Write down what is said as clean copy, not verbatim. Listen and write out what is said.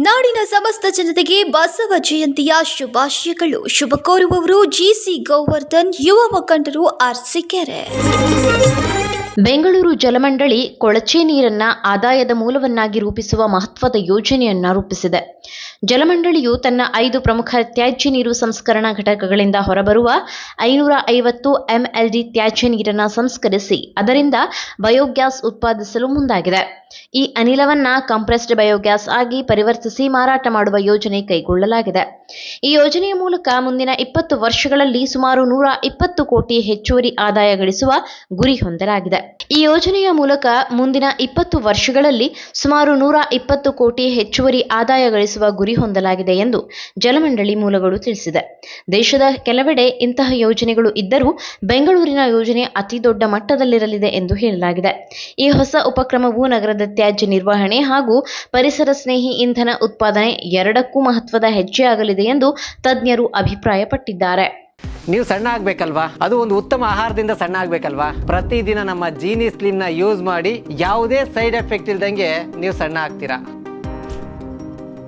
ನಾಡಿನ ಸಮಸ್ತ ಜನತೆಗೆ ಬಸವ ಜಯಂತಿಯ ಶುಭಾಶಯಗಳು. ಶುಭ ಕೋರುವವರು ಜಿಸಿ ಗೋವರ್ಧನ್, ಯುವ ಮುಖಂಡರು, ಅರಸೀಕೆರೆ. ಬೆಂಗಳೂರು ಜಲಮಂಡಳಿ ಕೊಳಚೆ ನೀರನ್ನ ಆದಾಯದ ಮೂಲವನ್ನಾಗಿ ರೂಪಿಸುವ ಮಹತ್ವದ ಯೋಜನೆಯನ್ನ ರೂಪಿಸಿದೆ. ಜಲಮಂಡಳಿಯು ತನ್ನ 5 ಪ್ರಮುಖ ತ್ಯಾಜ್ಯ ನೀರು ಸಂಸ್ಕರಣಾ ಘಟಕಗಳಿಂದ ಹೊರಬರುವ 550 MLD ತ್ಯಾಜ್ಯ ನೀರನ್ನು ಸಂಸ್ಕರಿಸಿ ಅದರಿಂದ ಬಯೋಗ್ಯಾಸ್ ಉತ್ಪಾದಿಸಲು ಮುಂದಾಗಿದೆ. ಈ ಅನಿಲವನ್ನ ಕಂಪ್ರೆಸ್ಡ್ ಬಯೋಗ್ಯಾಸ್ ಆಗಿ ಪರಿವರ್ತಿಸಿ ಮಾರಾಟ ಮಾಡುವ ಯೋಜನೆ ಕೈಗೊಳ್ಳಲಾಗಿದೆ. ಈ ಯೋಜನೆಯ ಮೂಲಕ ಮುಂದಿನ 20 ವರ್ಷಗಳಲ್ಲಿ ಸುಮಾರು 120 ಕೋಟಿ ಹೆಚ್ಚುವರಿ ಆದಾಯ ಗಳಿಸುವ ಗುರಿ ಹೊಂದಲಾಗಿದೆ. ಈ ಯೋಜನೆಯ ಮೂಲಕ ಮುಂದಿನ 20 ವರ್ಷಗಳಲ್ಲಿ ಸುಮಾರು 120 ಕೋಟಿ ಹೆಚ್ಚುವರಿ ಆದಾಯ ಗಳಿಸುವ ಗುರಿ ಹೊಂದಲಾಗಿದೆ ಎಂದು ಜಲಮಂಡಳಿ ಮೂಲಗಳು ತಿಳಿಸಿದೆ. ದೇಶದ ಕೆಲವೆಡೆ ಇಂತಹ ಯೋಜನೆಗಳು ಇದ್ದರೂ ಬೆಂಗಳೂರಿನ ಯೋಜನೆ ಅತಿ ದೊಡ್ಡ ಮಟ್ಟದಲ್ಲಿರಲಿದೆ ಎಂದು ಹೇಳಲಾಗಿದೆ. ಈ ಹೊಸ ಉಪಕ್ರಮವು ನಗರದ ತ್ಯಾಜ್ಯ ನಿರ್ವಹಣೆ ಹಾಗೂ ಪರಿಸರ ಸ್ನೇಹಿ ಇಂಧನ ಉತ್ಪಾದನೆ ಎರಡಕ್ಕೂ ಮಹತ್ವದ ಹೆಜ್ಜೆಯಾಗಲಿದೆ ಎಂದು ತಜ್ಞರು ಅಭಿಪ್ರಾಯಪಟ್ಟಿದ್ದಾರೆ. ನೀವು ಸಣ್ಣ ಆಗ್ಬೇಕಲ್ವಾ? ಅದು ಒಂದು ಉತ್ತಮ ಆಹಾರದಿಂದ ಸಣ್ಣ ಆಗ್ಬೇಕಲ್ವಾ? ಪ್ರತಿದಿನ ನಮ್ಮ ಜೀನಿ ಸ್ಲಿಮ್ನ ಯೂಸ್ ಮಾಡಿ ಯಾವುದೇ ಸೈಡ್ ಎಫೆಕ್ಟ್ ಇಲ್ದಂಗೆ ನೀವು ಸಣ್ಣ ಆಗ್ತೀರಾ.